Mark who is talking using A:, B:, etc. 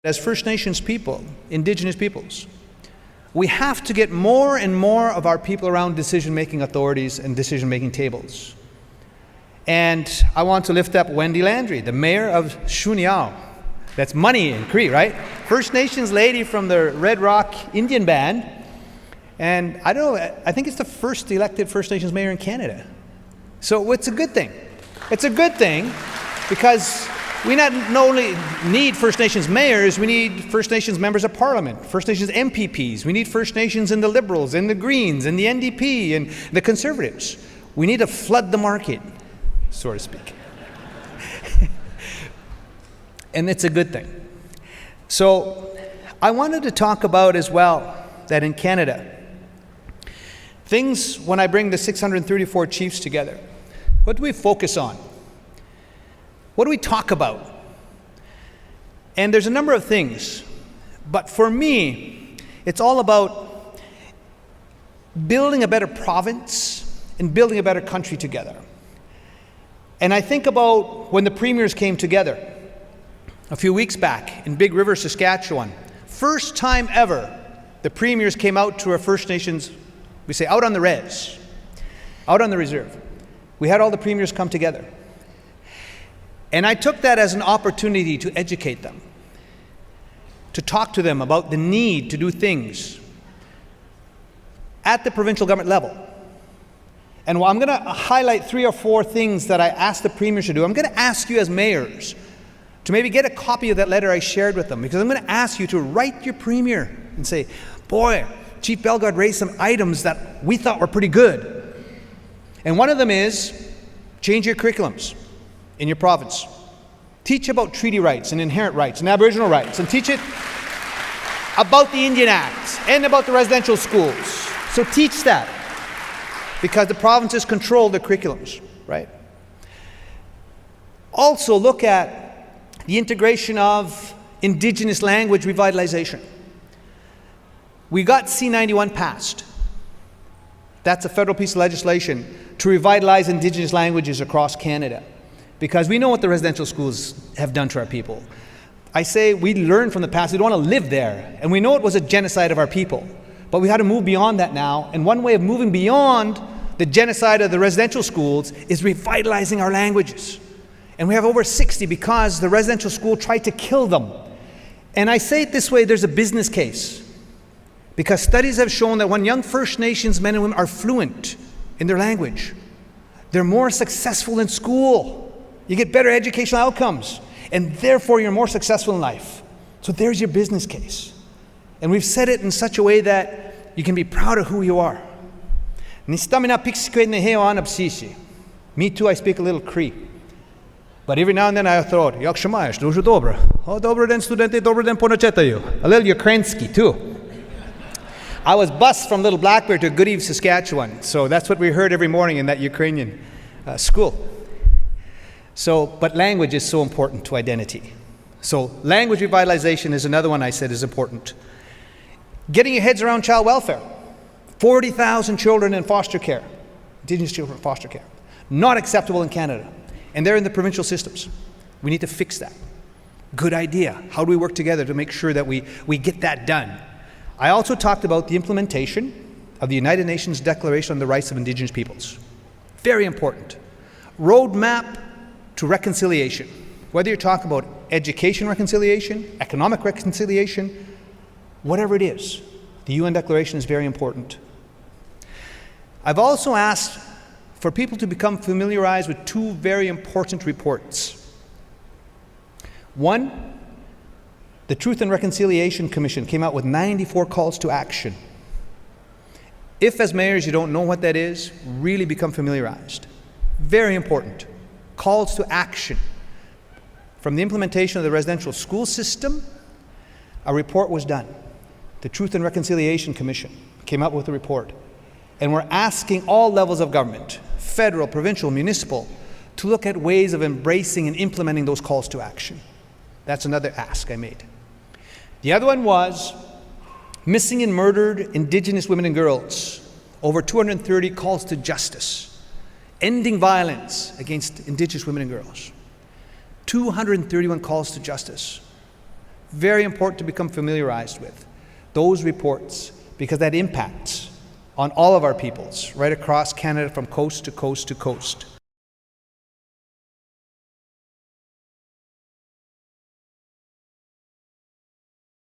A: As First Nations people, Indigenous peoples, we have to get more and more of our people around decision-making authorities and decision-making tables. And I want to lift up Wendy Landry, the mayor of Shuniao. That's money in Cree, right? First Nations lady from the Red Rock Indian Band. And I don't know, I think it's the first elected First Nations mayor in Canada. So it's a good thing. It's a good thing because we not only need First Nations mayors, we need First Nations members of Parliament, First Nations MPPs, we need First Nations in the Liberals, in the Greens, in the NDP, and the Conservatives. We need to flood the market, so to speak. And it's a good thing. So I wanted to talk about as well that in Canada, things, when I bring the 634 chiefs together, what do we focus on? What do we talk about? And there's a number of things, but for me, it's all about building a better province and building a better country together. And I think about when the premiers came together a few weeks back in Big River, Saskatchewan. First time ever, the premiers came out to our First Nations, we say out on the res, out on the reserve. We had all the premiers come together. And I took that as an opportunity to educate them, to talk to them about the need to do things at the provincial government level. And I'm going to highlight 3 or 4 things that I asked the premiers to do. I'm going to ask you as mayors to maybe get a copy of that letter I shared with them, because I'm going to ask you to write your premier and say, boy, Chief Bellegarde raised some items that we thought were pretty good. And one of them is change your curriculums in your province. Teach about treaty rights and inherent rights and Aboriginal rights, and teach it about the Indian Act and about the residential schools. So teach that, because the provinces control the curriculums, right? Also look at the integration of Indigenous language revitalization. We got C91 passed. That's a federal piece of legislation to revitalize Indigenous languages across Canada, because we know what the residential schools have done to our people. I say we learn from the past. We don't want to live there. And we know it was a genocide of our people. But we had to move beyond that now. And one way of moving beyond the genocide of the residential schools is revitalizing our languages. And we have over 60 because the residential school tried to kill them. And I say it this way, there's a business case. Because studies have shown that when young First Nations men and women are fluent in their language, they're more successful in school. You get better educational outcomes, and therefore you're more successful in life. So there's your business case. And we've said it in such a way that you can be proud of who you are. Me too, I speak a little Cree. But every now and then I throw out, jak się masz, дуже добре. O, dobry den studenty, dobry den ponaczetaju. A little Ukrainsky too. I was bused from Little Blackbear to Good Eve, Saskatchewan. So that's what we heard every morning in that Ukrainian school. So, but language is so important to identity. So language revitalization is another one I said is important. Getting your heads around child welfare. 40,000 children in foster care, Indigenous children in foster care. Not acceptable in Canada. And they're in the provincial systems. We need to fix that. Good idea. How do we work together to make sure that we get that done? I also talked about the implementation of the United Nations Declaration on the Rights of Indigenous Peoples. Very important. Roadmap to reconciliation. Whether you're talking about education reconciliation, economic reconciliation, whatever it is, the UN Declaration is very important. I've also asked for people to become familiarized with 2 very important reports. One, the Truth and Reconciliation Commission came out with 94 calls to action. If as mayors you don't know what that is, really become familiarized. Very important. Calls to action. From the implementation of the residential school system, a report was done. The Truth and Reconciliation Commission came up with a report. And we're asking all levels of government, federal, provincial, municipal, to look at ways of embracing and implementing those calls to action. That's another ask I made. The other one was missing and murdered Indigenous women and girls. Over 230 calls to justice. Ending violence against Indigenous women and girls. 231 calls to justice. Very important to become familiarized with those reports, because that impacts on all of our peoples right across Canada from coast to coast to coast.